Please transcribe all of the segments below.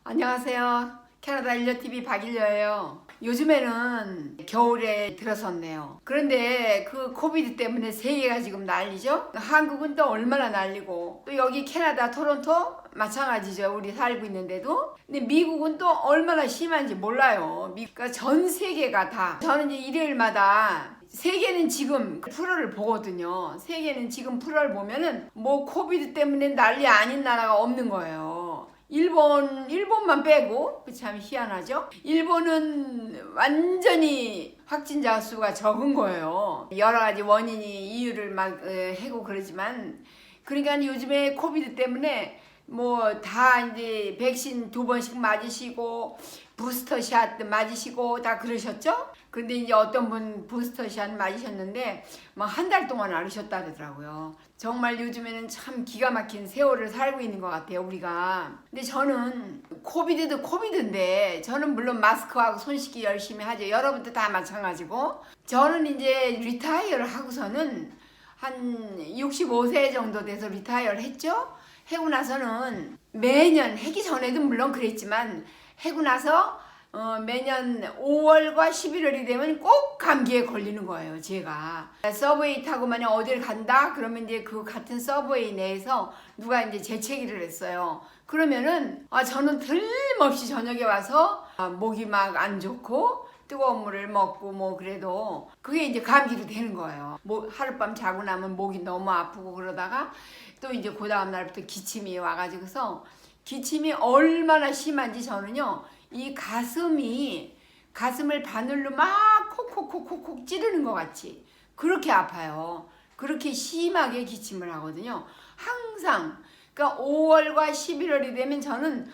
안녕하세요. 캐나다 일녀TV 박일녀예요. 요즘에는 겨울에 들어섰네요. 그런데 그 코비드 때문에 세계가 지금 난리죠. 한국은 또 얼마나 난리고, 또 여기 캐나다 토론토 마찬가지죠. 우리 살고 있는데도. 근데 미국은 또 얼마나 심한지 몰라요. 그러니까 전 세계가 다. 저는 이제 일요일마다 세계는 지금 프로를 보거든요. 세계는 지금 프로를 보면은 뭐 코비드 때문에 난리 아닌 나라가 없는 거예요. 일본만 빼고, 참 희한하죠? 일본은 완전히 확진자 수가 적은 거예요. 여러 가지 원인이 이유를 막 해고 그러지만, 그러니까 요즘에 코비드 때문에 뭐 다 이제 백신 2번씩 맞으시고 부스터샷 맞으시고 다 그러셨죠? 근데 이제 어떤 분 부스터샷 맞으셨는데 막 한 달 동안 앓으셨다 그러더라고요. 정말 요즘에는 참 기가 막힌 세월을 살고 있는 것 같아요, 우리가. 근데 저는 코비드도 코비드인데 저는 물론 마스크하고 손 씻기 열심히 하죠. 여러분도 다 마찬가지고. 저는 이제 리타이어를 하고서는 한 65세 정도 돼서 리타이어를 했죠. 해고 나서는 매년, 하기 전에도 물론 그랬지만 해고 나서 매년 5월과 11월이 되면 꼭 감기에 걸리는 거예요, 제가. 서브웨이 타고 만약 어딜 간다? 그러면 이제 그 같은 서브웨이 내에서 누가 이제 재채기를 했어요. 그러면은 저는 틀림없이 저녁에 와서 목이 막 안 좋고 뜨거운 물을 먹고 뭐 그래도 그게 이제 감기로 되는 거예요. 뭐 하룻밤 자고 나면 목이 너무 아프고 그러다가 또 이제 그 다음 날부터 기침이 와가지고서 기침이 얼마나 심한지 저는요 이 가슴을 바늘로 막 콕콕콕콕콕 찌르는 것 같이 그렇게 아파요. 그렇게 심하게 기침을 하거든요. 항상. 그러니까 5월과 11월이 되면 저는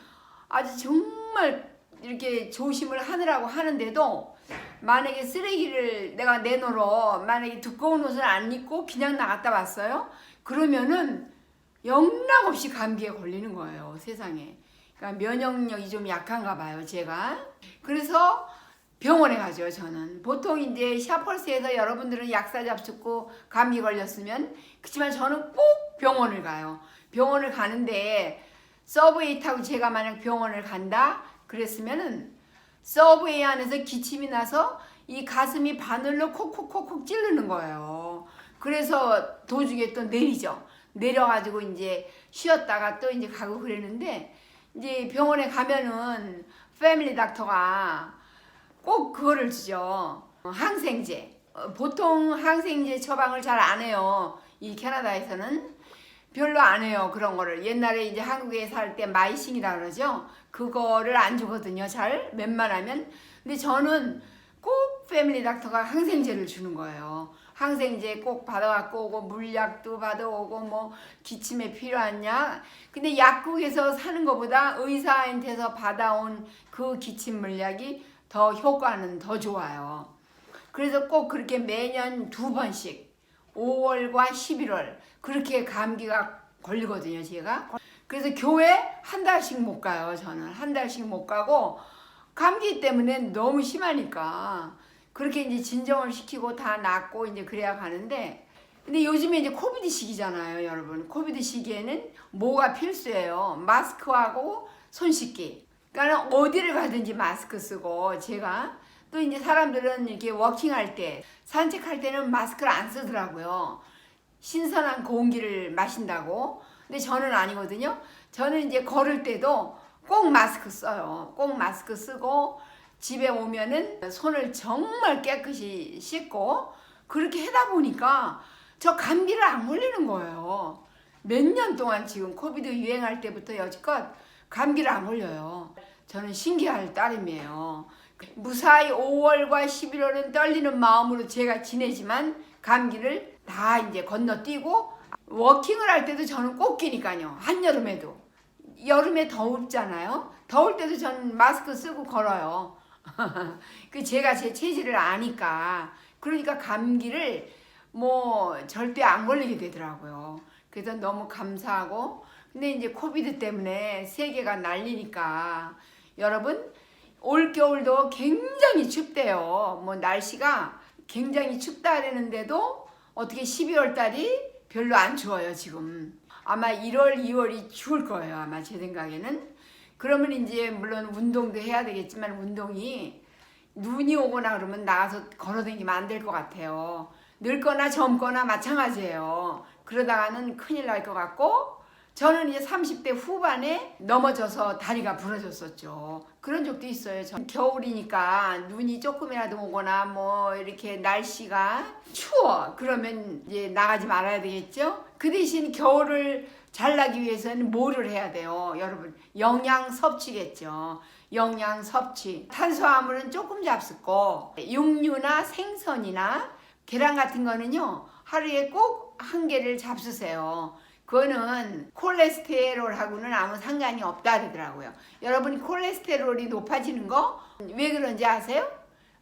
아주 정말 이렇게 조심을 하느라고 하는데도 만약에 쓰레기를 내가 내놓으러 만약에 두꺼운 옷을 안 입고 그냥 나갔다 왔어요. 그러면은 영락없이 감기에 걸리는 거예요, 세상에. 그러니까 면역력이 좀 약한가 봐요, 제가. 그래서 병원에 가죠, 저는. 보통 이제 샤펄스에서 여러분들은 약사 잡수고 감기 걸렸으면, 그렇지만 저는 꼭 병원을 가요. 병원을 가는데 서브웨이 타고 제가 만약 병원을 간다 그랬으면은 서브웨이 안에서 기침이 나서 이 가슴이 바늘로 콕콕콕콕 찌르는 거예요. 그래서 도중에 또 내리죠. 내려가지고 이제 쉬었다가 또 이제 가고 그랬는데 이제 병원에 가면은 패밀리 닥터가 꼭 그거를 주죠. 항생제. 보통 항생제 처방을 잘 안 해요. 이 캐나다에서는 별로 안 해요. 그런 거를. 옛날에 이제 한국에 살 때 마이싱이라 그러죠. 그거를 안 주거든요. 잘 웬만하면. 근데 저는 꼭 패밀리 닥터가 항생제를 주는 거예요. 항생제 꼭 받아갖고 오고 물약도 받아오고 뭐 기침에 필요한 약. 근데 약국에서 사는 것보다 의사한테서 받아온 그 기침 물약이 더 효과는 더 좋아요. 그래서 꼭 그렇게 매년 2번씩 5월과 11월 그렇게 감기가 걸리거든요, 제가. 그래서 교회 한 달씩 못 가요, 저는. 한 달씩 못 가고 감기 때문에 너무 심하니까 그렇게 이제 진정을 시키고 다 낫고 이제 그래야 가는데, 근데 요즘에 이제 코비드 시기잖아요, 여러분. 코비드 시기에는 뭐가 필수예요? 마스크하고 손 씻기. 그러니까 어디를 가든지 마스크 쓰고, 제가 또 이제 사람들은 이렇게 워킹할 때, 산책할 때는 마스크를 안 쓰더라고요. 신선한 공기를 마신다고. 근데 저는 아니거든요. 저는 이제 걸을 때도 꼭 마스크 써요. 꼭 마스크 쓰고 집에 오면은 손을 정말 깨끗이 씻고 그렇게 하다 보니까 저 감기를 안 걸리는 거예요. 몇 년 동안 지금 코비드 유행할 때부터 여지껏 감기를 안 걸려요. 저는 신기할 따름이에요. 무사히 5월과 11월은 떨리는 마음으로 제가 지내지만 감기를 다 이제 건너뛰고 워킹을 할 때도 저는 꼭 끼니까요. 한여름에도. 여름에 더웠잖아요. 더울 때도 저는 마스크 쓰고 걸어요. 그 제가 제 체질을 아니까. 그러니까 감기를 뭐 절대 안 걸리게 되더라고요. 그래서 너무 감사하고. 근데 이제 코비드 때문에 세계가 난리니까 여러분 올겨울도 굉장히 춥대요. 뭐 날씨가 굉장히 춥다 그러는데도 어떻게 12월 달이 별로 안 추워요, 지금. 아마 1월, 2월이 추울 거예요, 아마 제 생각에는. 그러면 이제 물론 운동도 해야 되겠지만 운동이 눈이 오거나 그러면 나가서 걸어다니면 안 될 것 같아요. 늙거나 젊거나 마찬가지예요. 그러다가는 큰일 날 것 같고 저는 이제 30대 후반에 넘어져서 다리가 부러졌었죠. 그런 적도 있어요. 겨울이니까 눈이 조금이라도 오거나 뭐 이렇게 날씨가 추워. 그러면 이제 나가지 말아야 되겠죠. 그 대신 겨울을 잘 나기 위해서는 뭐를 해야 돼요? 여러분 영양 섭취겠죠. 영양 섭취. 탄수화물은 조금 잡숫고 육류나 생선이나 계란 같은 거는요 하루에 꼭 한 개를 잡수세요. 그거는 콜레스테롤하고는 아무 상관이 없다 그러더라고요. 여러분이 콜레스테롤이 높아지는 거 왜 그런지 아세요?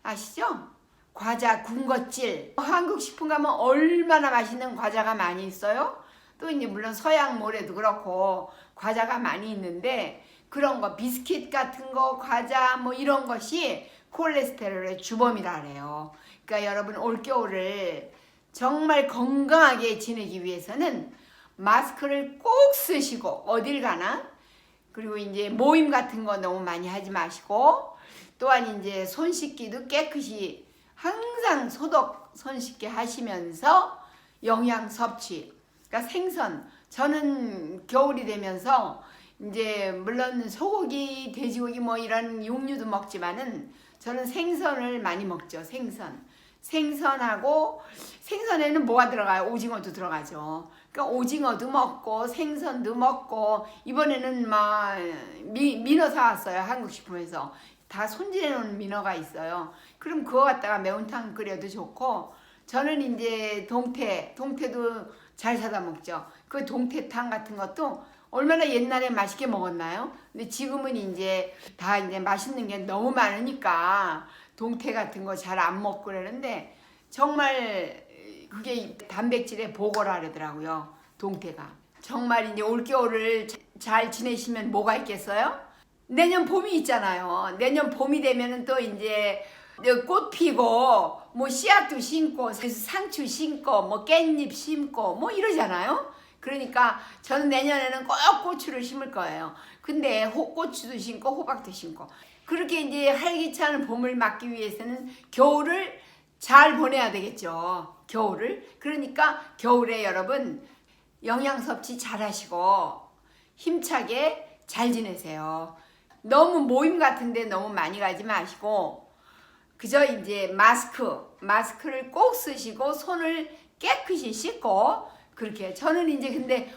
아시죠? 과자, 군것질. 한국 식품 가면 얼마나 맛있는 과자가 많이 있어요? 또 이제 물론 서양 모래도 그렇고 과자가 많이 있는데 그런 거 비스킷 같은 거 과자 뭐 이런 것이 콜레스테롤의 주범이라 그래요. 그러니까 여러분 올겨울을 정말 건강하게 지내기 위해서는 마스크를 꼭 쓰시고 어딜 가나 그리고 이제 모임 같은 거 너무 많이 하지 마시고 또한 이제 손 씻기도 깨끗이 항상 소독 손 씻기 하시면서 영양 섭취. 그러니까 생선. 저는 겨울이 되면서 이제 물론 소고기, 돼지고기 뭐 이런 육류도 먹지만은 저는 생선을 많이 먹죠. 생선하고 생선에는 뭐가 들어가요? 오징어도 들어가죠. 그러니까 오징어도 먹고 생선도 먹고 이번에는 막 민어 사왔어요. 한국식품에서 다 손질해 놓은 민어가 있어요. 그럼 그거 갖다가 매운탕 끓여도 좋고 저는 이제 동태도 잘 사다 먹죠. 그 동태탕 같은 것도 얼마나 옛날에 맛있게 먹었나요? 근데 지금은 이제 다 이제 맛있는 게 너무 많으니까 동태 같은 거 잘 안 먹고 그러는데 정말 그게 단백질의 보고라 그러더라고요. 동태가. 정말 이제 올겨울을 잘 지내시면 뭐가 있겠어요? 내년 봄이 있잖아요. 내년 봄이 되면은 또 이제 꽃 피고 뭐 씨앗도 심고 상추 심고 뭐 깻잎 심고 뭐 이러잖아요. 그러니까 저는 내년에는 꼭 고추를 심을 거예요. 근데 고추도 심고 호박도 심고 그렇게 이제 활기찬 봄을 맞기 위해서는 겨울을 잘 보내야 되겠죠. 겨울을. 그러니까 겨울에 여러분 영양 섭취 잘 하시고 힘차게 잘 지내세요. 너무 모임 같은데 너무 많이 가지 마시고 그저 이제 마스크를 꼭 쓰시고 손을 깨끗이 씻고 그렇게 저는 이제 근데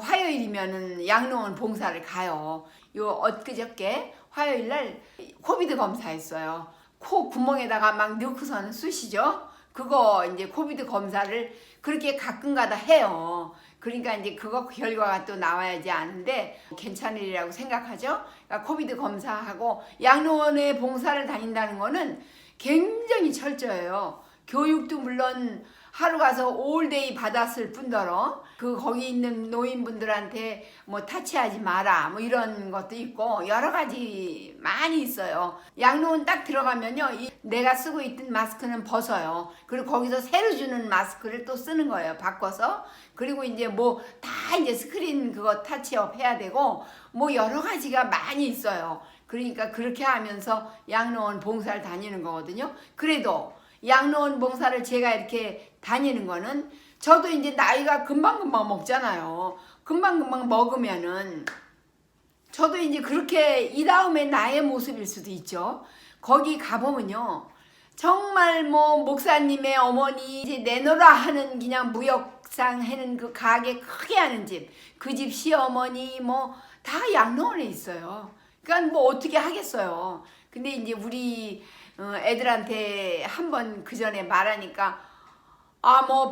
화요일이면은 양로원 봉사를 가요. 요 엊그저께 화요일 날 코비드 검사했어요. 코 구멍에다가 막 넣고서는 쑤시죠. 그거 이제 코비드 검사를 그렇게 가끔가다 해요. 그러니까 이제 그거 결과가 또 나와야지 아는데 괜찮으리라고 생각하죠. 그러니까 코비드 검사하고 양로원에 봉사를 다닌다는 거는 굉장히 철저해요. 교육도 물론 하루 가서 올데이 받았을 뿐더러 거기 있는 노인분들한테 뭐 타치하지 마라 뭐 이런 것도 있고 여러 가지 많이 있어요. 양로원 딱 들어가면요 내가 쓰고 있던 마스크는 벗어요. 그리고 거기서 새로 주는 마스크를 또 쓰는 거예요. 바꿔서. 그리고 이제 뭐 다 이제 스크린 그거 타치업 해야 되고 뭐 여러 가지가 많이 있어요. 그러니까 그렇게 하면서 양로원 봉사를 다니는 거거든요. 그래도 양로원 봉사를 제가 이렇게 다니는 거는 저도 이제 나이가 금방금방 먹잖아요. 금방금방 먹으면은 저도 이제 그렇게 이 다음에 나의 모습일 수도 있죠. 거기 가보면요. 정말 뭐 목사님의 어머니 이제 내놓으라 하는 그냥 무역상 하는 그 가게 크게 하는 집. 그 집 시어머니 뭐 다 양로원에 있어요. 그러니까 뭐 어떻게 하겠어요. 근데 이제 우리 애들한테 한번 그 전에 말하니까 뭐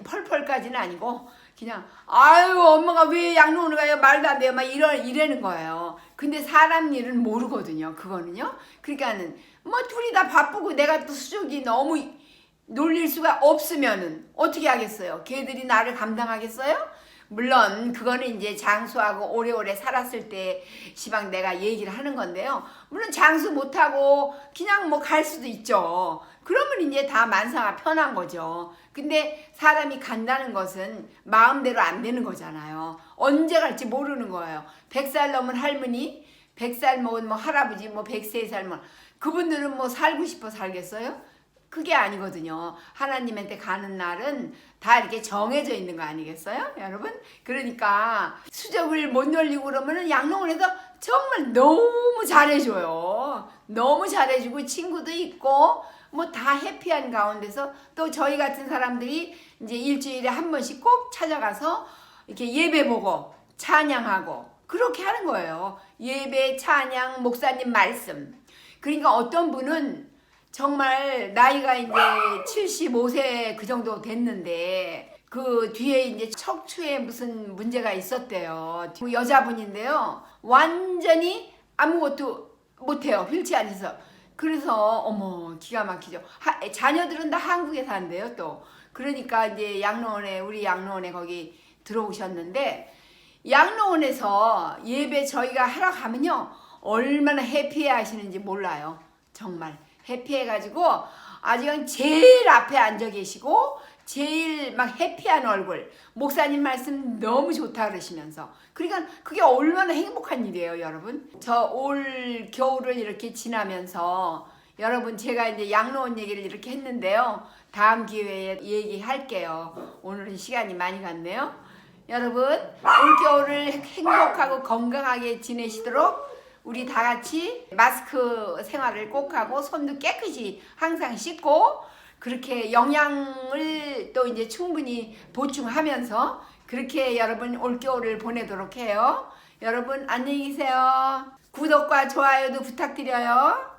펄펄까지는 아니고 그냥 아유 엄마가 왜 양로원을 가요 말도 안 돼요 막 이러는 거예요. 근데 사람 일은 모르거든요. 그거는요. 그러니까는 뭐 둘이 다 바쁘고 내가 또 수족이 너무 놀릴 수가 없으면은 어떻게 하겠어요. 걔들이 나를 감당하겠어요? 물론 그거는 이제 장수하고 오래오래 살았을 때 시방 내가 얘기를 하는 건데요. 물론 장수 못하고 그냥 뭐 갈 수도 있죠. 그러면 이제 다 만사가 편한 거죠. 근데 사람이 간다는 것은 마음대로 안 되는 거잖아요. 언제 갈지 모르는 거예요. 100살 넘은 할머니, 100살 먹은 뭐 할아버지, 뭐 103살 뭐 그분들은 뭐 살고 싶어 살겠어요? 그게 아니거든요. 하나님한테 가는 날은 다 이렇게 정해져 있는 거 아니겠어요? 여러분? 그러니까 수적을 못 놀리고 그러면은 양로원에서 정말 너무 잘해줘요. 너무 잘해주고 친구도 있고 뭐 다 해피한 가운데서 또 저희 같은 사람들이 이제 일주일에 한 번씩 꼭 찾아가서 이렇게 예배 보고 찬양하고 그렇게 하는 거예요. 예배, 찬양, 목사님 말씀. 그러니까 어떤 분은 정말 나이가 이제 75세 그 정도 됐는데 그 뒤에 이제 척추에 무슨 문제가 있었대요. 그 여자분인데요. 완전히 아무것도 못해요. 휠체어 앉아서. 그래서 어머 기가 막히죠. 자녀들은 다 한국에 산대요 또. 그러니까 이제 양로원에 우리 양로원에 거기 들어오셨는데 양로원에서 예배 저희가 하러 가면요 얼마나 해피해 하시는지 몰라요. 정말 해피해가지고 아주 제일 앞에 앉아 계시고 제일 막 해피한 얼굴 목사님 말씀 너무 좋다 그러시면서 그러니까 그게 얼마나 행복한 일이에요 여러분. 저 올 겨울을 이렇게 지나면서 여러분 제가 이제 양로원 얘기를 이렇게 했는데요 다음 기회에 얘기할게요. 오늘은 시간이 많이 갔네요. 여러분 올겨울을 행복하고 건강하게 지내시도록 우리 다 같이 마스크 생활을 꼭 하고 손도 깨끗이 항상 씻고 그렇게 영양을 또 이제 충분히 보충하면서 그렇게 여러분 올겨울을 보내도록 해요. 여러분 안녕히 계세요. 구독과 좋아요도 부탁드려요.